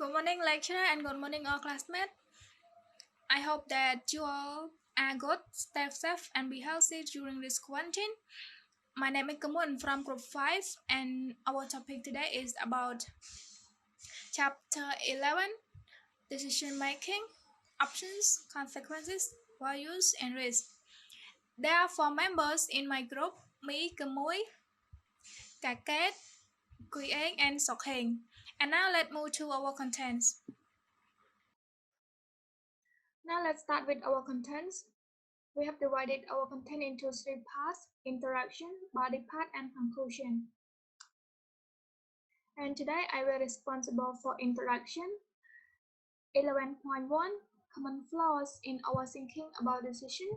Good morning, lecturer, and good morning, all classmates. I hope that you all are good, stay safe, and be healthy during this quarantine. My name is Kamun from Group 5, and our topic today is about Chapter 11 Decision Making, Options, Consequences, Values, and Risk. There are four members in my group: me, Kamui, Kaket, Kuyen, and Sokheng. And now let's move to our contents. Now let's start with our contents. We have divided our content into three parts: introduction, body part, and conclusion. And today I will responsible for introduction. 11.1 Common flaws in our thinking about decision,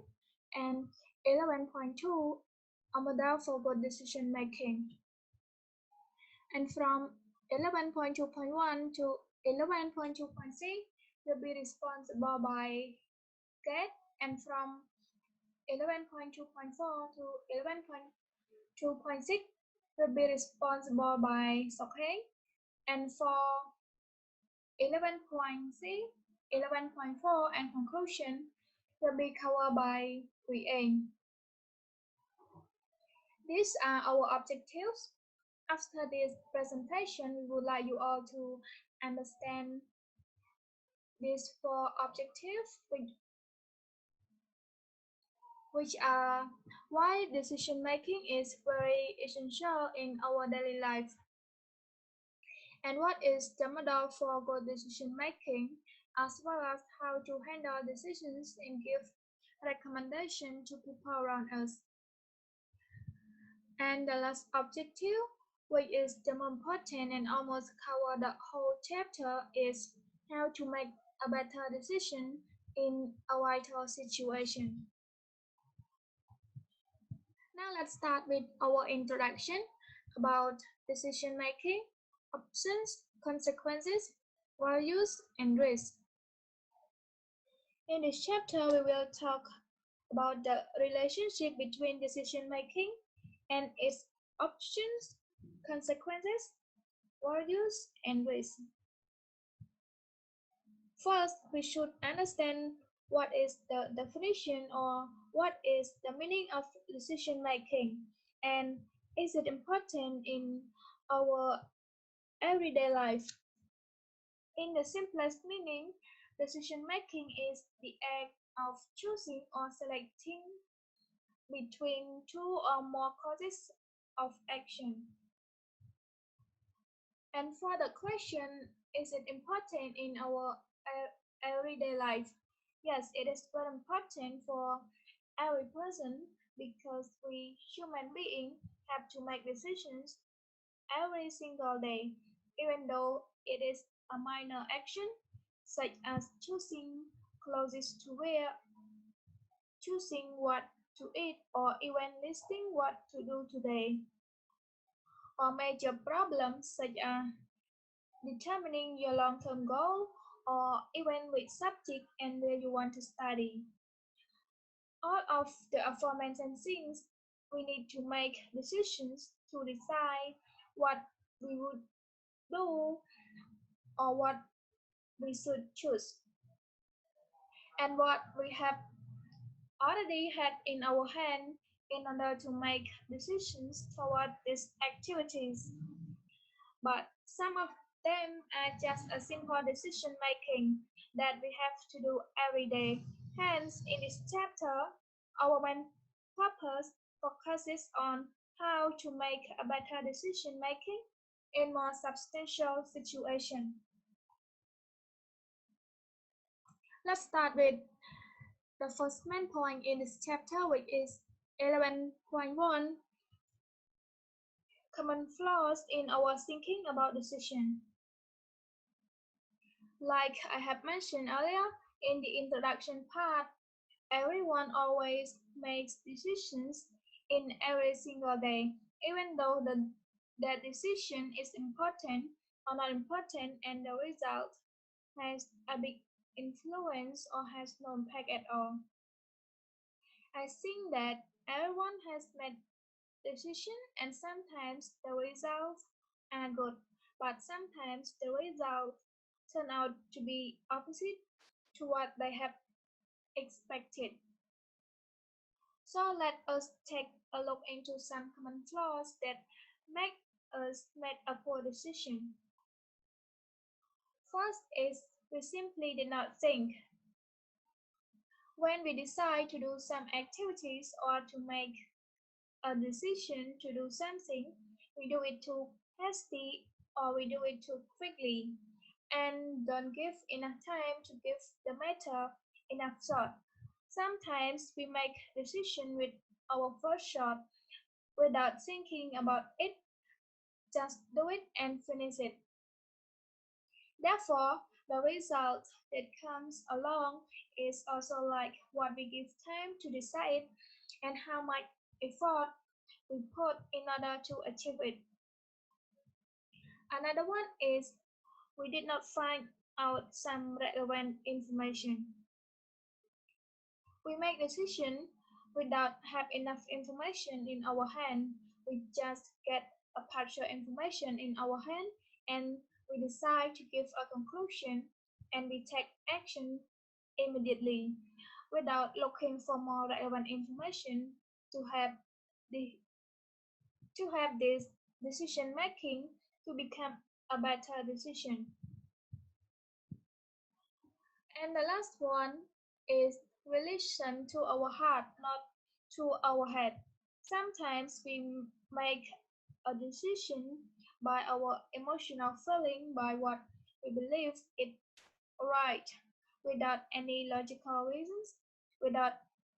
and 11.2 A model for good decision making. And from 11.2.1 to 11.2.6 will be responsible by Kate, and from 11.2.4 to 11.2.6 will be responsible by Sokheng, and for 11.6, 11.4 and conclusion will be covered by Kuyen. These are our objectives. After this presentation, we would like you all to understand these four objectives, which are why decision making is very essential in our daily life, and what is the model for good decision making, as well as how to handle decisions and give recommendation to people around us. And the last objective, which is the most important and almost cover the whole chapter, is how to make a better decision in a vital situation. Now let's start with our introduction about decision making, options, consequences, values, and risk. In this chapter, we will talk about the relationship between decision making and its options, consequences, values, and risk. First, we should understand what is the definition or what is the meaning of decision making, and is it important in our everyday life. In the simplest meaning, decision making is the act of choosing or selecting between two or more courses of action. And for the question, is it important in our everyday life? Yes, it is very important for every person because we human beings have to make decisions every single day, even though it is a minor action, such as choosing clothes to wear, choosing what to eat, or even listing what to do today. Or major problems such as determining your long-term goal, or even which subject and where you want to study. All of the aforementioned things, we need to make decisions to decide what we would do or what we should choose. And what we have already had in our hand in order to make decisions toward these activities. But some of them are just a simple decision making that we have to do every day. Hence, in this chapter, our main purpose focuses on how to make a better decision making in more substantial situations. Let's start with the first main point in this chapter, which is 11.1 Common flaws in our thinking about decision. Like I have mentioned earlier in the introduction part, everyone always makes decisions in every single day, even though that decision is important or not important and the result has a big influence or has no impact at all. I think that everyone has made decision and sometimes the results are good, but sometimes the results turn out to be opposite to what they have expected. So let us take a look into some common flaws that make us make a poor decision. First is we simply did not think. When we decide to do some activities or to make a decision to do something, we do it too hasty or we do it too quickly and don't give enough time to give the matter enough thought. Sometimes we make decision with our first shot without thinking about it, just do it and finish it. Therefore, the result that comes along is also like what we give time to decide and how much effort we put in order to achieve it. Another one is we did not find out some relevant information. We make decisions without have enough information in our hand. We just get a partial information in our hand and we decide to give a conclusion and we take action immediately without looking for more relevant information to have the to have this decision making to become a better decision. And the last one is we listen to our heart, not to our head. Sometimes we make a decision by our emotional feeling, by what we believe is right, without any logical reasons, without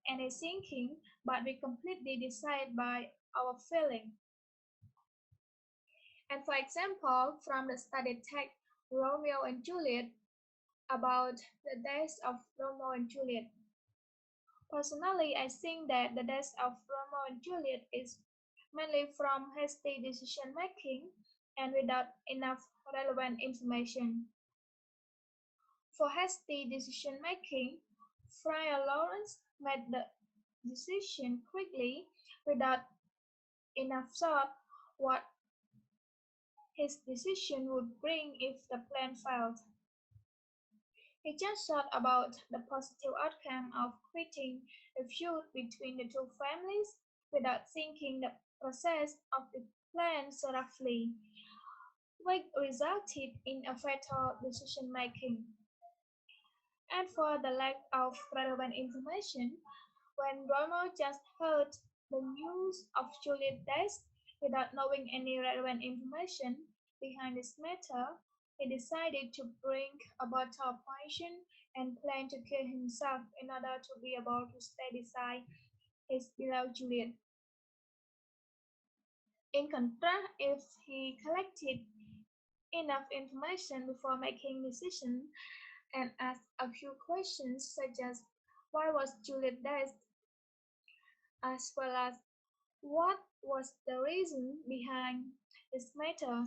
any thinking, but we completely decide by our feeling. And for example, from the study text Romeo and Juliet about the death of Romeo and Juliet. Personally, I think that the death of Romeo and Juliet is mainly from hasty decision making and without enough relevant information. For hasty decision making, Friar Lawrence made the decision quickly without enough thought what his decision would bring if the plan failed. He just thought about the positive outcome of creating a feud between the two families without thinking the process of the plan thoroughly, which resulted in a fatal decision making. And for the lack of relevant information, when Romeo just heard the news of Juliet's death without knowing any relevant information behind this matter, he decided to bring about a poison and plan to kill himself in order to be able to stay beside his beloved Juliet. In contrast, if he collected enough information before making decisions and asked a few questions such as why was Juliet dead, as well as what was the reason behind this matter,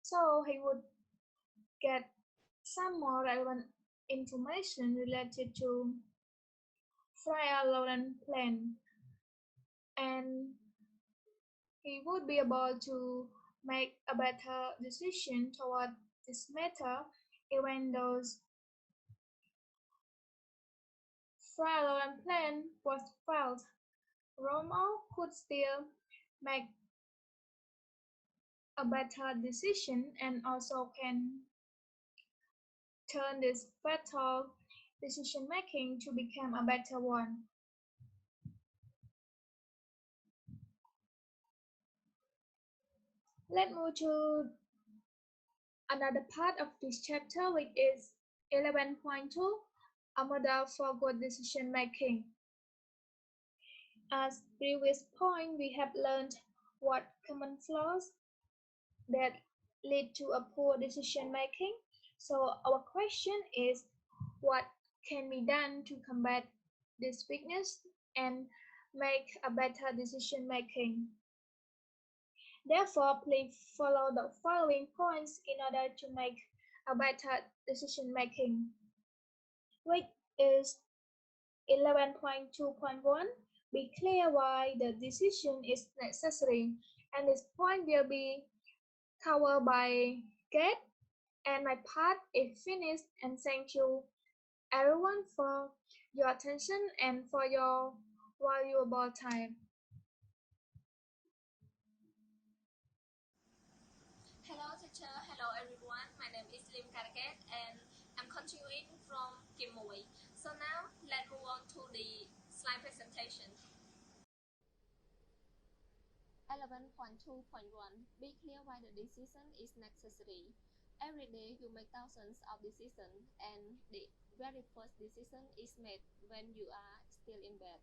so he would get some more relevant information related to Friar Lawrence plan, and he would be able to make a better decision toward this matter even though Friar Lawrence plan was failed. Romo could still make a better decision and also can turn this fatal decision making to become a better one. Let's move to another part of this chapter, which is 11.2, a model for good decision making. As previous point, we have learned what common flaws that lead to a poor decision making. So our question is, what can be done to combat this weakness and make a better decision making? Therefore, please follow the following points in order to make a better decision making. Which is 11.2.1. Be clear why the decision is necessary, and this point will be covered by Kate And my part is finished, and thank you everyone for your attention and for your valuable time. Hello teacher, hello everyone. My name is Lim Karaket and I'm continuing from Kim Mui. So now let's move on to the slide presentation. 11.2.1 Be clear why the decision is necessary. Every day you make thousands of decisions and the very first decision is made when you are still in bed.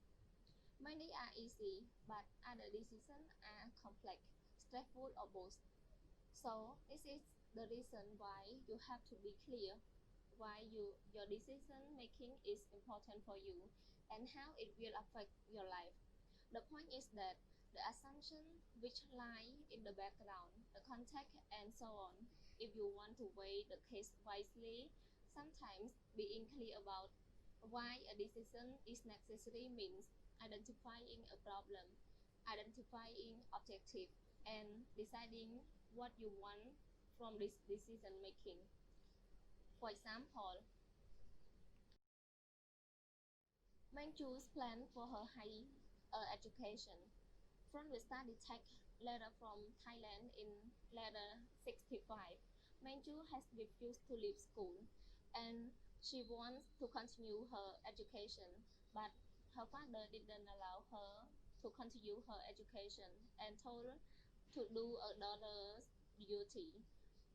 Many are easy, but other decisions are complex, stressful or both. So this is the reason why you have to be clear why your decision making is important for you and how it will affect your life. The point is that the assumption which lie in the background, the context and so on. If you want to weigh the case wisely, sometimes being clear about why a decision is necessary means identifying a problem, identifying objective, and deciding what you want from this decision making. For example, Manju's plan for her higher education. From the study tech letter from Thailand in letter 65, Manju has refused to leave school and she wants to continue her education, but her father didn't allow her to continue her education and told her to do a daughter's duty.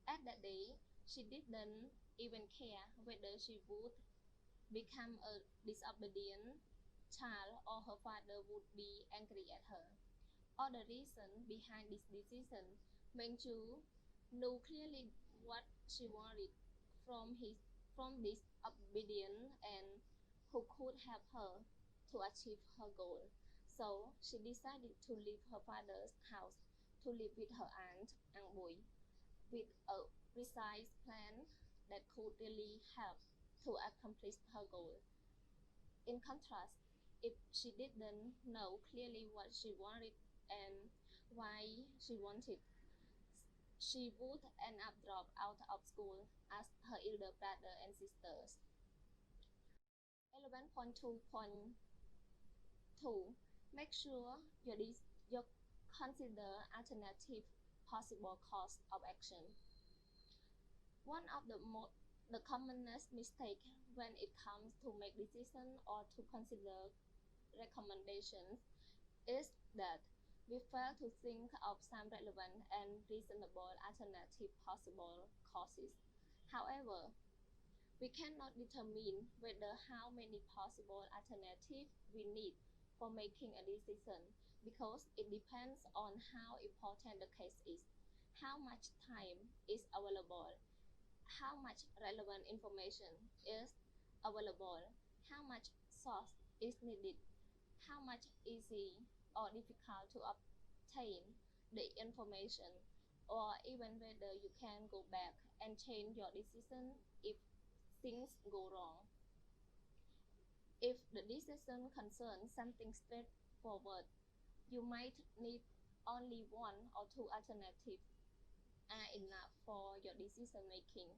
At that day, she didn't even care whether she would become a disobedient child or her father would be angry at her. All the reason behind this decision, Mengchu knew clearly what she wanted from his from this obedient and who could help her to achieve her goal. So she decided to leave her father's house to live with her aunt Ang Bui with a precise plan that could really help to accomplish her goal. In contrast, if she didn't know clearly what she wanted and why she wanted, she would end up dropped out of school as her elder brother and sisters. 11.2.2 Make sure you consider alternative possible course of action. One of the commonest mistake when it comes to make decisions or to consider recommendations is that we fail to think of some relevant and reasonable alternative possible courses. However, we cannot determine whether how many possible alternatives we need for making a decision because it depends on how important the case is, how much time is available, how much relevant information is available, how much source is needed, how much easy or difficult to obtain the information, or even whether you can go back and change your decision if things go wrong. If the decision concerns something straightforward, you might need only one or two alternatives are enough for your decision making.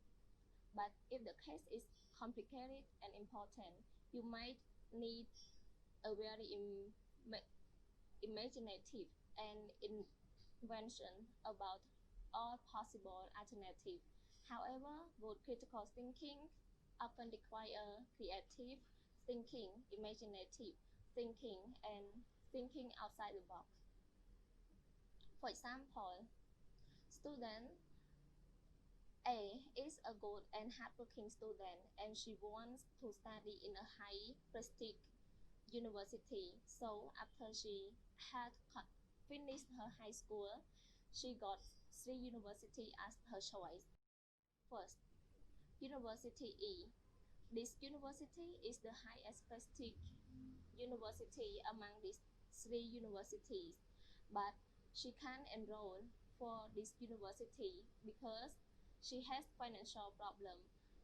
But if the case is complicated and important, you might need a very imaginative and invention about all possible alternatives. However, both critical thinking often require creative thinking, imaginative thinking, and thinking outside the box. For example, student A is a good and hardworking student and she wants to study in a high prestige university. So after she had finished her high school, she got three universities as her choice. First, University E. This university is the highest prestige university among these three universities, but she can't enroll for this university because she has financial problem.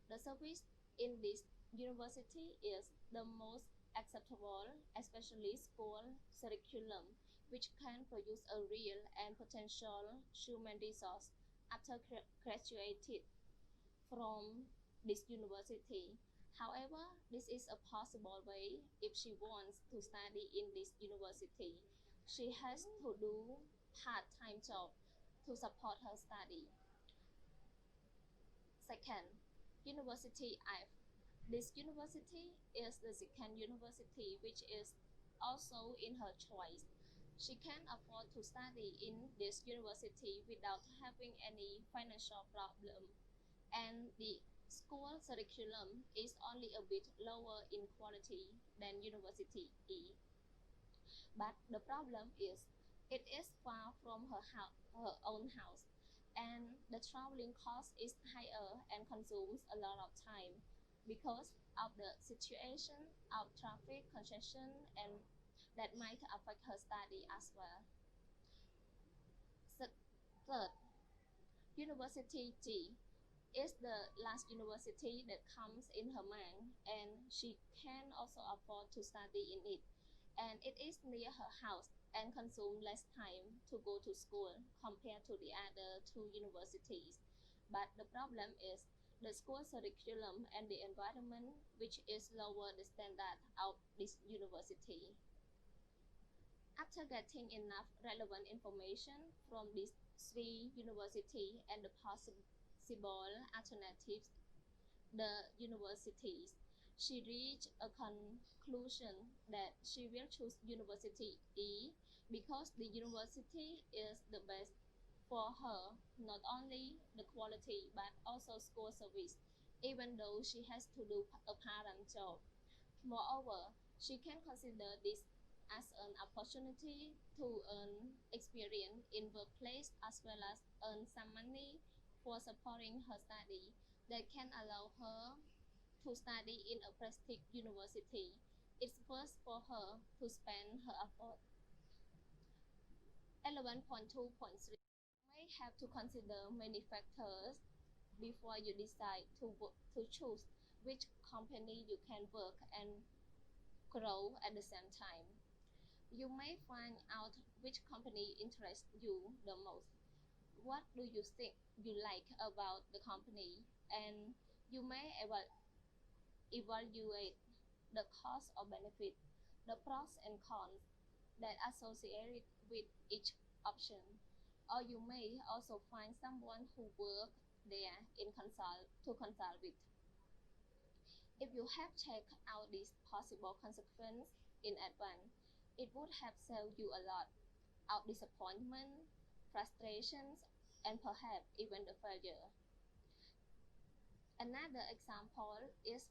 The service in this university is the most acceptable, especially school curriculum, which can produce a real and potential human resource after graduated. from this university. However, this is a possible way if she wants to study in this university. She has to do part-time job to support her study. Second, University F. This university is the second university which is also in her choice. She can afford to study in this university without having any financial problem, and the school curriculum is only a bit lower in quality than University E. But the problem is, it is far from her own house, and the traveling cost is higher and consumes a lot of time because of the situation of traffic congestion, and that might affect her study as well. Third, University G is the last university that comes in her mind, and she can also afford to study in it, and it is near her house and consume less time to go to school compared to the other two universities. But the problem is the school curriculum and the environment, which is lower the standard of this university. After getting enough relevant information from these three universities and the possible alternatives, the universities, she reached a conclusion that she will choose University E because the university is the best for her, not only the quality but also school service, even though she has to do a part-time job. Moreover, she can consider this as an opportunity to earn experience in workplace as well as earn some money for supporting her study that can allow her to study in a prestigious university. It's worth for her to spend her effort. 11.2.3 may have to consider many factors before you decide to choose which company you can work and grow at the same time. You may find out which company interests you the most. What do you think you like about the company? And you may evaluate the cost or benefit, the pros and cons that associated with each option. Or you may also find someone who works there in consult with. If you have checked out these possible consequences in advance, it would have saved you a lot of disappointment, frustrations, and perhaps even the failure. Another example is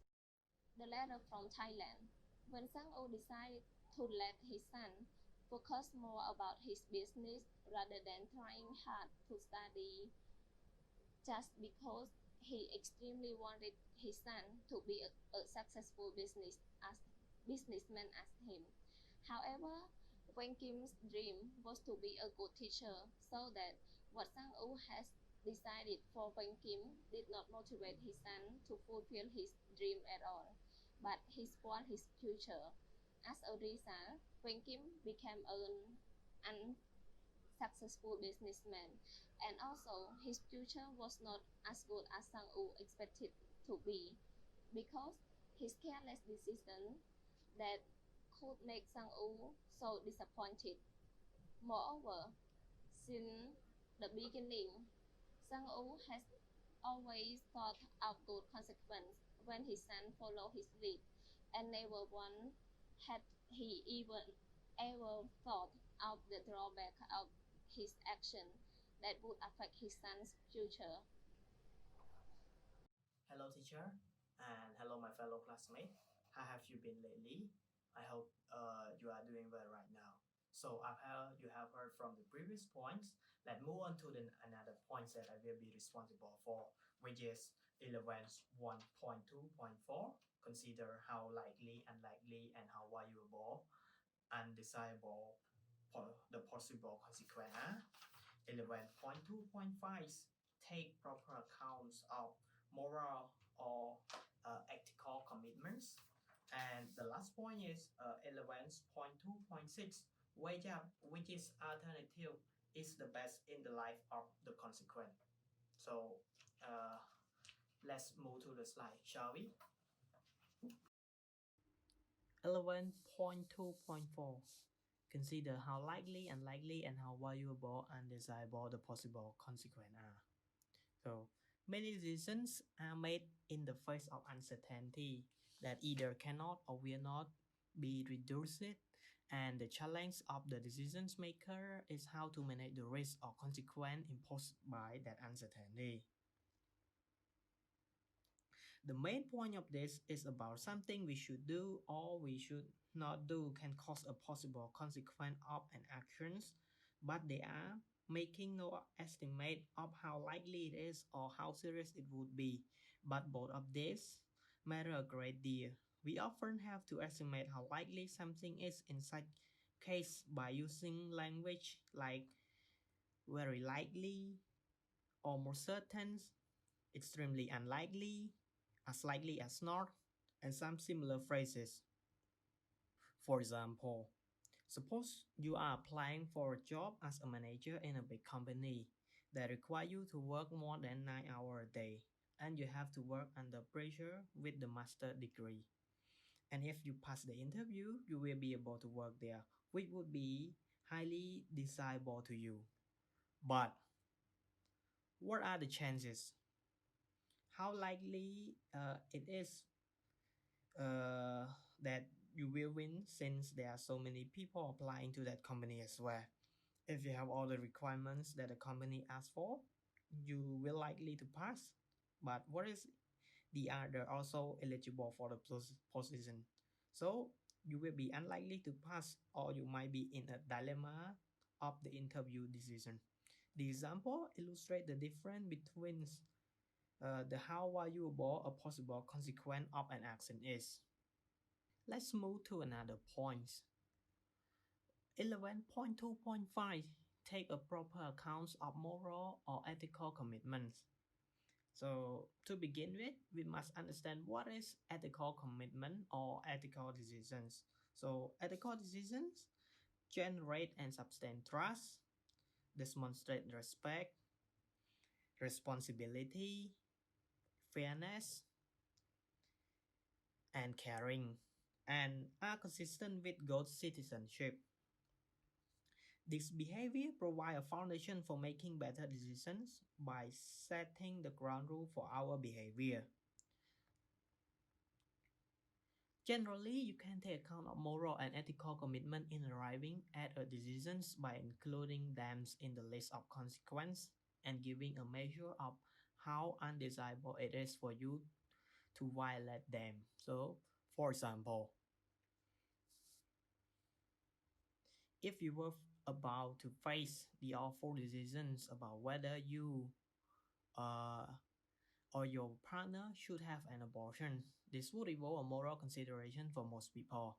the letter from Thailand. When Sang-woo decided to let his son focus more about his business rather than trying hard to study just because he extremely wanted his son to be a successful businessman as him. However, Wang Kim's dream was to be a good teacher, so that what Sang-woo has decided for Wang Kim did not motivate his son to fulfill his dream at all, but he spoiled his future. As a result, Wang Kim became an unsuccessful businessman, and also his future was not as good as Sang-woo expected to be, because his careless decision that could make Sang-woo so disappointed. Moreover, since the beginning, Sang-woo has always thought of good consequences when his son followed his lead, and never once had he even ever thought of the drawback of his action that would affect his son's future. Hello, teacher, and hello, my fellow classmates. How have you been lately? I hope you are doing well right now. So, after you have heard from the previous points, let's move on to another point that I will be responsible for, which is 11.1.2.4. Consider how likely, unlikely, and how valuable, undesirable the possible consequence are. 11.2.5 take proper accounts of moral or ethical commitments. And the last point is 11.2.6, which is alternative is the best in the life of the consequent. So uh, Let's move to the slide, shall we? 11.2.4 Consider how likely, unlikely, and how valuable and desirable the possible consequences are. So, many decisions are made in the face of uncertainty that either cannot or will not be reduced, and the challenge of the decisions maker is how to manage the risk or consequence imposed by that uncertainty. The main point of this is about something we should do or we should not do can cause a possible consequence of an actions, but they are making no estimate of how likely it is or how serious it would be. But both of these matter a great deal. We often have to estimate how likely something is in such case by using language like very likely, almost certain, extremely unlikely, as likely as not, and some similar phrases. For example, suppose you are applying for a job as a manager in a big company that require you to work more than 9 hours a day, and you have to work under pressure with the master degree. And if you pass the interview, you will be able to work there, which would be highly desirable to you. But what are the chances? How likely it is that you will win since there are so many people applying to that company as well. If you have all the requirements that the company asks for, you will likely to pass. But what is the other also eligible for the position? So you will be unlikely to pass, or you might be in a dilemma of the interview decision. The example illustrates the difference between the how valuable a possible consequence of an action is. Let's move to another point. 11.2.5 Take a proper account of moral or ethical commitments. So, to begin with, we must understand what is ethical commitment or ethical decisions. So, ethical decisions generate and sustain trust, demonstrate respect, responsibility, fairness, and caring, and are consistent with good citizenship. This behavior provides a foundation for making better decisions by setting the ground rule for our behavior. Generally, you can take account of moral and ethical commitment in arriving at a decisions by including them in the list of consequences and giving a measure of how undesirable it is for you to violate them. So, for example, if you were about to face the awful decisions about whether you uh, or your partner should have an abortion, this would involve a moral consideration for most people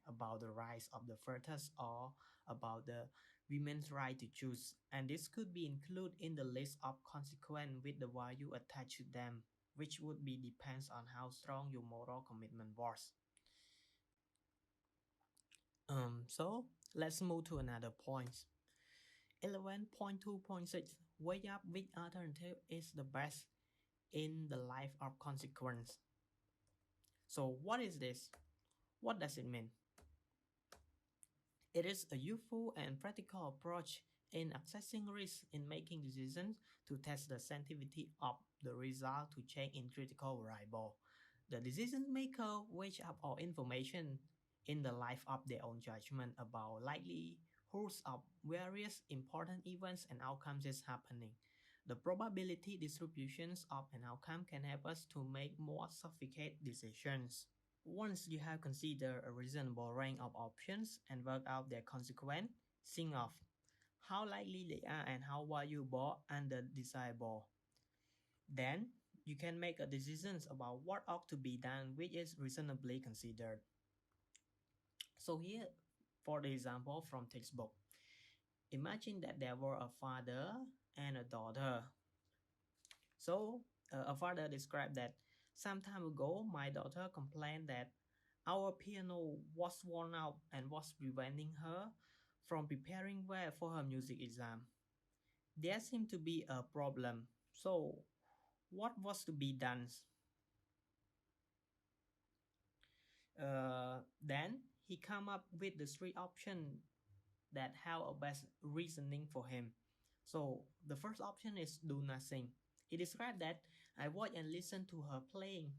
about the rights of the fetus or about the women's right to choose, and this could be included in the list of consequences with the value attached to them, which would be depends on how strong your moral commitment was. So let's move to another point. 11.2.6 Weigh up which alternative is the best in the life of consequence. So what is this? What does it mean? It is a useful and practical approach in assessing risk in making decisions to test the sensitivity of the result to change in critical variable. The decision maker weighs up all information in the light of their own judgment about likelihoods of various important events and outcomes is happening. The probability distributions of an outcome can help us to make more sophisticated decisions. Once you have considered a reasonable range of options and worked out their consequence, think of how likely they are and how valuable and desirable. Then, you can make a decision about what ought to be done which is reasonably considered. So here, for the example from textbook, imagine that there were a father and a daughter. So, a father described that some time ago, my daughter complained that our piano was worn out and was preventing her from preparing well for her music exam. There seemed to be a problem. So, what was to be done. Then he come up with the three options that have a best reasoning for him. So the first option is do nothing. He described that I watch and listen to her playing.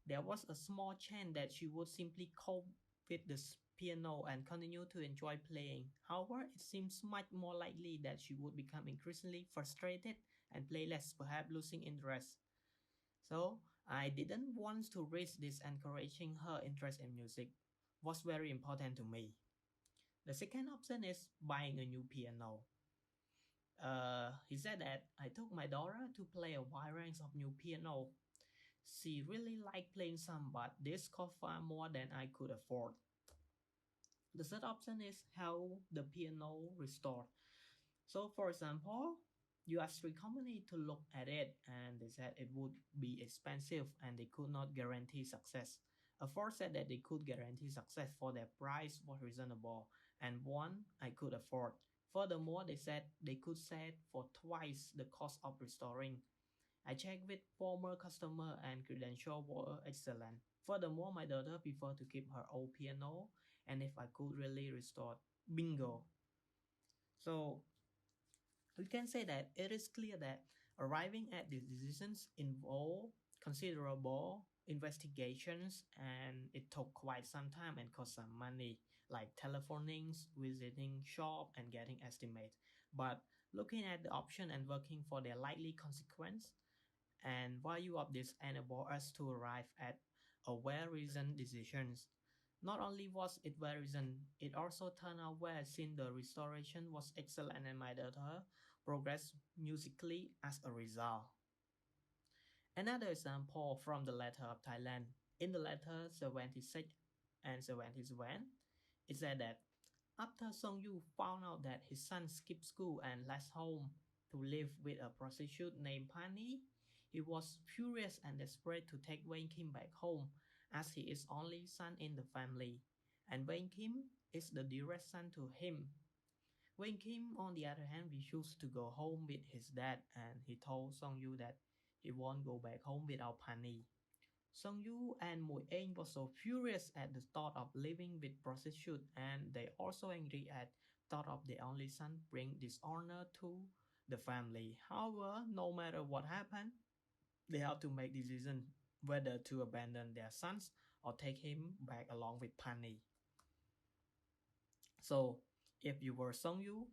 There was a small chance that she would simply cope with the piano and continue to enjoy playing. However, it seems much more likely that she would become increasingly frustrated and play less, perhaps losing interest. So I didn't want to risk this. Encouraging her interest in music was very important to me. The second option is buying a new piano. He said that I took my daughter to play a wide range of new piano. She really liked playing some, but this cost far more than I could afford. The third option is how the piano restored. So, for example, you asked three company to look at it, and they said it would be expensive and they could not guarantee success. A fourth said that they could guarantee success for their price was reasonable, and one I could afford. Furthermore, they said they could sell it for twice the cost of restoring. I checked with former customer and credentials were excellent. Furthermore, my daughter preferred to keep her old piano, and if I could really restore, bingo. So we can say that it is clear that arriving at these decisions involve considerable investigations, and it took quite some time and cost some money, like telephoning, visiting shop, and getting estimates. But looking at the option and working for their likely consequence and value of this enable us to arrive at a well-reasoned decisions. Not only was it well-reasoned, it also turned out well since the restoration was excellent and my daughter progressed musically as a result. Another example from the letter of Thailand. In the letter 76 and 77, it said that after Song Yu found out that his son skipped school and left home to live with a prostitute named Pani, he was furious and desperate to take Wayne Kim back home as he is only son in the family, and Wayne Kim is the dearest son to him. Wayne Kim, on the other hand, refused to go home with his dad and he told Song Yu that he won't go back home without Pani. Song Yu and Mui Ain were so furious at the thought of living with prostitute and they also angry at thought of their only son bring dishonor to the family. However, no matter what happened, they have to make decision whether to abandon their sons or take him back along with Pani. So, if you were Song Yu,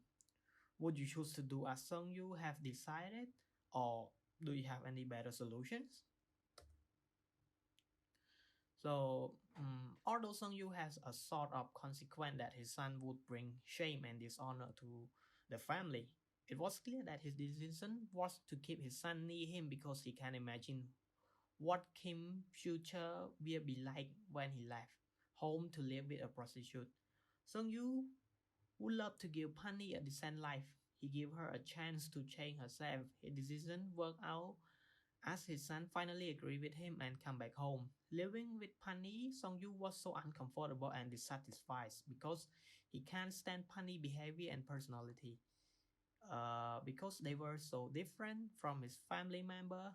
would you choose to do as Song Yu have decided, or do you have any better solutions? So, although Song Yu has a sort of consequence that his son would bring shame and dishonor to the family, it was clear that his decision was to keep his son near him because he can imagine what Kim's future will be like when he left home to live with a prostitute. Song Yu would love to give Pani a decent life. He gave her a chance to change herself. His decision worked out as his son finally agreed with him and come back home. Living with Pani, Song Yu was so uncomfortable and dissatisfied because he can't stand Pani behavior and personality. Because they were so different from his family member.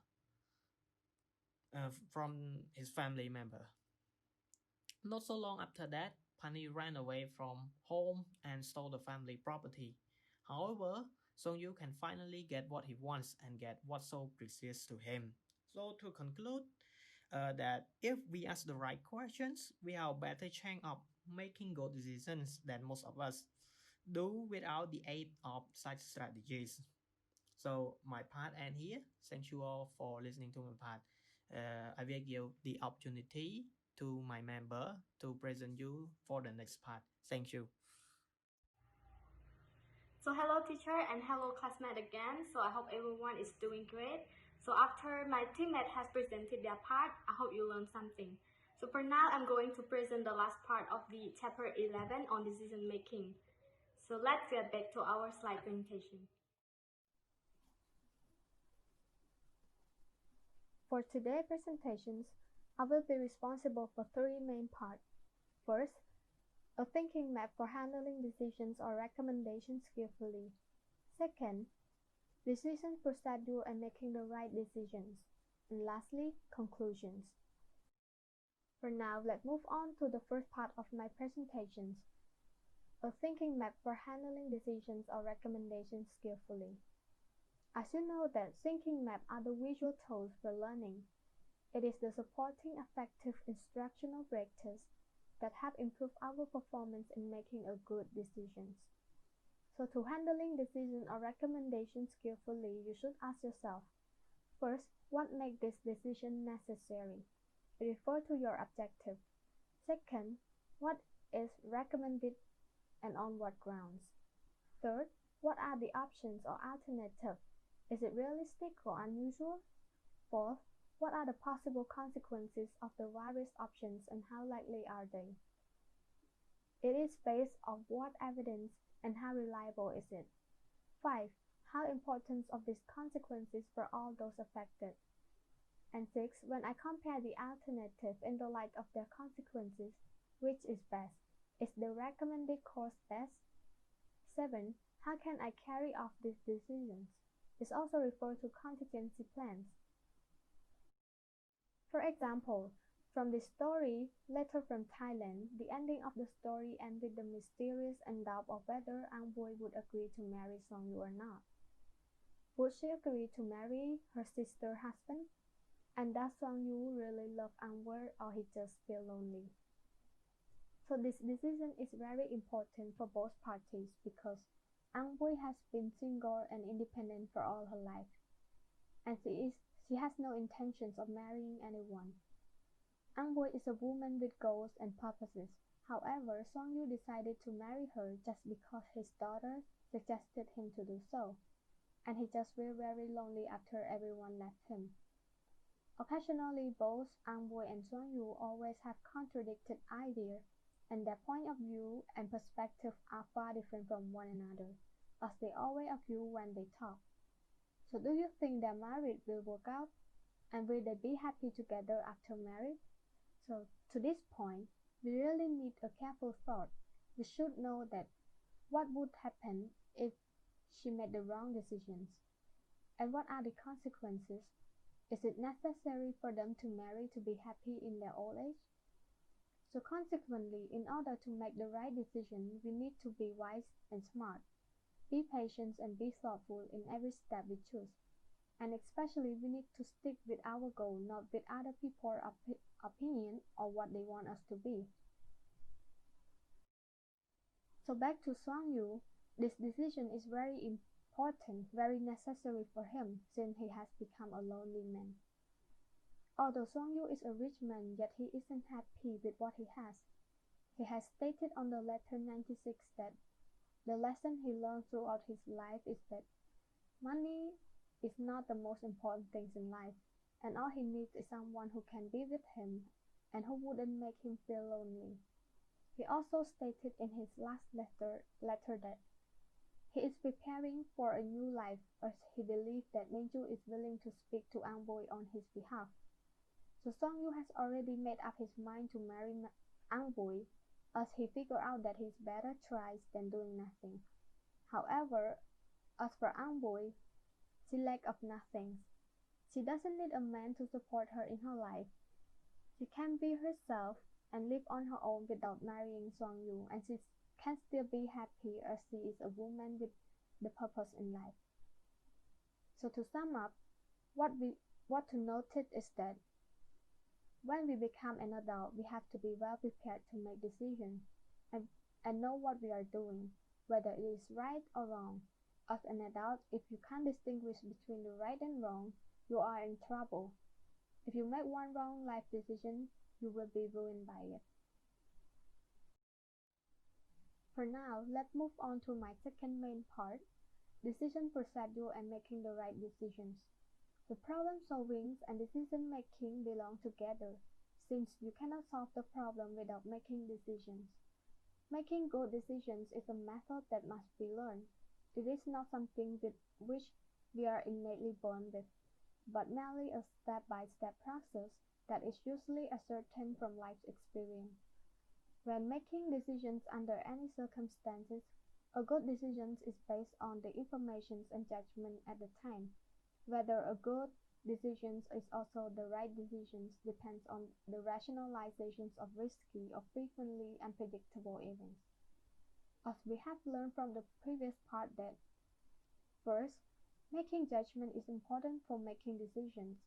Not so long after that, Pani ran away from home and stole the family property. However, Song Yu can finally get what he wants and get what's so precious to him. So to conclude, that if we ask the right questions, we have a better chance of making good decisions than most of us do without the aid of such strategies. So my part end here. Thank you all for listening to my part. I will give the opportunity to my member to present you for the next part. Thank you. So hello teacher and hello classmate again. So I hope everyone is doing great. So after my teammate has presented their part, I hope you learned something. So for now, I'm going to present the last part of the chapter 11 on decision making. So let's get back to our slide presentation. For today's presentations, I will be responsible for three main parts. First, a thinking map for handling decisions or recommendations skillfully. Second, decision procedure and making the right decisions. and lastly, conclusions. For now, let's move on to the first part of my presentations, a thinking map for handling decisions or recommendations skillfully. As you know that thinking map are the visual tools for learning. It is the supporting effective instructional breakthroughs that help improve our performance in making a good decisions. So to handling decision or recommendation skillfully, you should ask yourself, first, what makes this decision necessary? Refer to your objective. Second, what is recommended and on what grounds? Third, what are the options or alternatives? Is it realistic or unusual? Fourth, what are the possible consequences of the various options and how likely are they? It is based on what evidence and how reliable is it? 5. How important are these consequences for all those affected? And 6. When I compare the alternative in the light of their consequences, which is best? Is the recommended course best? 7. How can I carry out these decisions? This also refers to contingency plans. For example, from the story Letter from Thailand, the ending of the story ends with the mysterious doubt of whether Ang Bui would agree to marry Song Yu or not. Would she agree to marry her sister's husband? And does Song Yu really love Ang Bui or he just feel lonely? So this decision is very important for both parties because Ang Bui has been single and independent for all her life, and she has no intentions of marrying anyone. Ang Bui is a woman with goals and purposes. However, Song Yu decided to marry her just because his daughter suggested him to do so, and he just felt very lonely after everyone left him. Occasionally, both Ang Bui and Song Yu always have contradicted ideas, and their point of view and perspective are far different from one another, as they always argue when they talk. So do you think their marriage will work out? And will they be happy together after marriage? So to this point, we really need a careful thought. We should know that what would happen if she made the wrong decisions? And what are the consequences? Is it necessary for them to marry to be happy in their old age? So consequently, in order to make the right decision, we need to be wise and smart. Be patient and be thoughtful in every step we choose. And especially, we need to stick with our goal, not with other people's opinion or what they want us to be. So back to Song Yu, this decision is very important, very necessary for him since he has become a lonely man. Although Song Yu is a rich man, yet he isn't happy with what he has. He has stated on the letter 96 that the lesson he learned throughout his life is that money is not the most important things in life, and all he needs is someone who can be with him and who wouldn't make him feel lonely. He also stated in his last letter that he is preparing for a new life as he believes that Minju is willing to speak to Ang Bui on his behalf. So Song Yu has already made up his mind to marry Ang Bui as he figured out that he's better tries than doing nothing. However, as for Ang Bui, she lacks of nothing. She doesn't need a man to support her in her life. She can be herself and live on her own without marrying Song Yu, and she can still be happy as she is a woman with the purpose in life. So to sum up, what to notice is that when we become an adult, we have to be well prepared to make decisions and know what we are doing, whether it is right or wrong. As an adult, if you can't distinguish between the right and wrong, you are in trouble. If you make one wrong life decision, you will be ruined by it. For now, let's move on to my second main part, decision procedure and making the right decisions. The problem solving and decision making belong together, since you cannot solve the problem without making decisions. Making good decisions is a method that must be learned. It is not something with which we are innately born with, but merely a step-by-step process that is usually ascertained from life's experience. When making decisions under any circumstances, a good decision is based on the information and judgment at the time, whether a good, decisions is also the right decisions depends on the rationalizations of risky or frequently unpredictable events. As we have learned from the previous part that, first, making judgment is important for making decisions,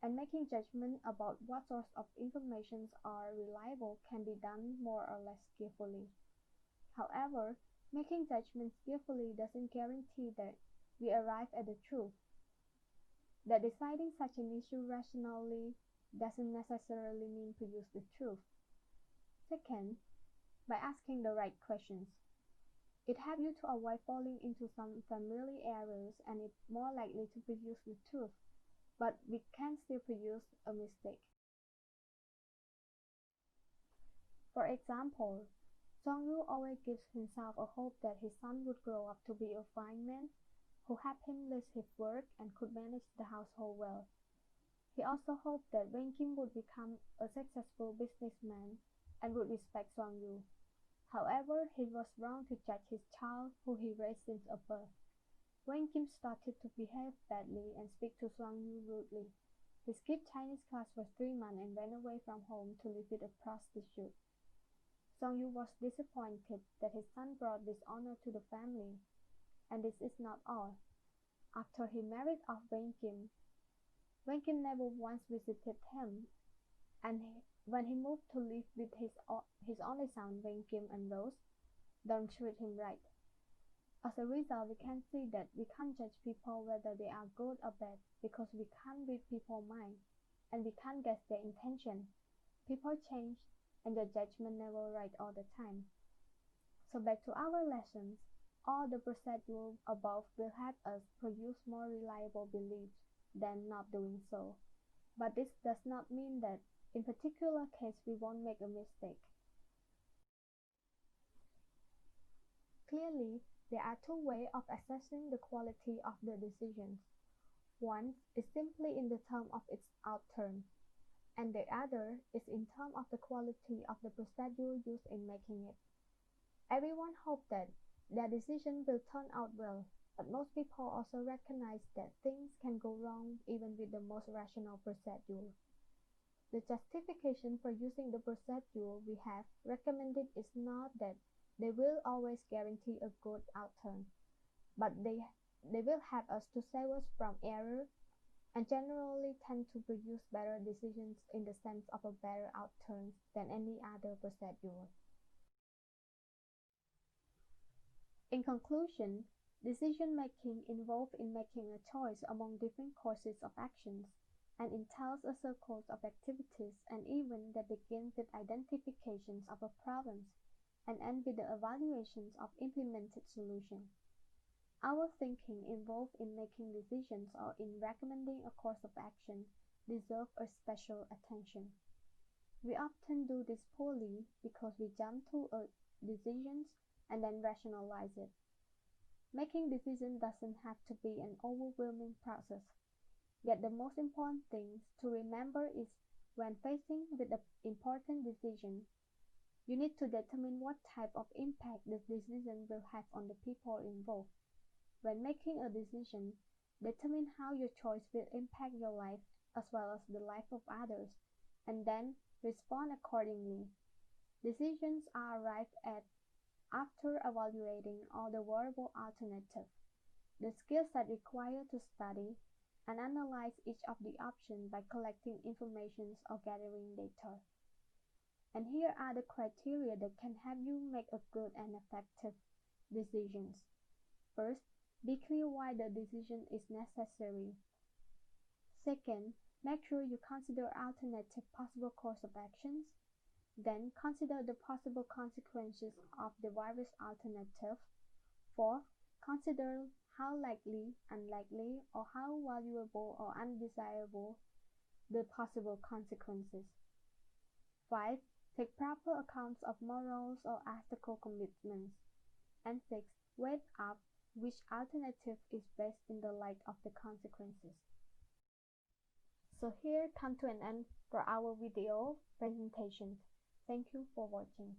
and making judgment about what sorts of information are reliable can be done more or less skillfully. However, making judgments skillfully doesn't guarantee that we arrive at the truth. That deciding such an issue rationally doesn't necessarily mean to use the truth. Second, by asking the right questions. It helps you to avoid falling into some familiar errors and it's more likely to produce the truth, but we can still produce a mistake. For example, Song-yu always gives himself a hope that his son would grow up to be a fine man who helped him list his work and could manage the household well. He also hoped that Wang Kim would become a successful businessman and would respect Song-yu. However, he was wrong to judge his child, who he raised since a birth. Wang Kim started to behave badly and speak to Song-yu rudely. He skipped Chinese class for 3 months and ran away from home to live with a prostitute. Song-yu was disappointed that his son brought dishonor to the family. And this is not all. After he married off Wang Kim never once visited him, and when he moved to live with his only son, Wang Kim and Rose, don't treat him right. As a result, we can see that we can't judge people whether they are good or bad because we can't read people's mind, and we can't guess their intention. People change, and your judgment never right all the time. So back to our lessons. All the procedures above will help us produce more reliable beliefs than not doing so. But this does not mean that in particular case we won't make a mistake. Clearly, there are 2 ways of assessing the quality of the decisions. One is simply in the term of its outcome, and the other is in terms of the quality of the procedure used in making it. Everyone hopes that their decision will turn out well, but most people also recognize that things can go wrong even with the most rational procedure. The justification for using the procedure we have recommended is not that they will always guarantee a good outcome, but they will help us to save us from error and generally tend to produce better decisions in the sense of a better outcome than any other procedure. In conclusion, decision-making involves in making a choice among different courses of actions and entails a sequence of activities and events that begin with identifications of a problem and end with the evaluations of implemented solutions. Our thinking involved in making decisions or in recommending a course of action deserves a special attention. We often do this poorly because we jump to decisions and then rationalize it. Making decisions doesn't have to be an overwhelming process. Yet the most important thing to remember is when facing with an important decision, you need to determine what type of impact this decision will have on the people involved. When making a decision, determine how your choice will impact your life as well as the life of others, and then respond accordingly. Decisions are arrived at after evaluating all the viable alternatives. The skill set required to study and analyze each of the options by collecting information or gathering data. And here are the criteria that can help you make a good and effective decisions. First, be clear why the decision is necessary. Second, make sure you consider alternative possible course of actions. Then consider the possible consequences of the various alternatives. Fourth, consider how likely, unlikely, or how valuable or undesirable the possible consequences. 5. Take proper accounts of morals or ethical commitments. And 6. Weigh up which alternative is best in the light of the consequences. So here come to an end for our video presentation. Thank you for watching.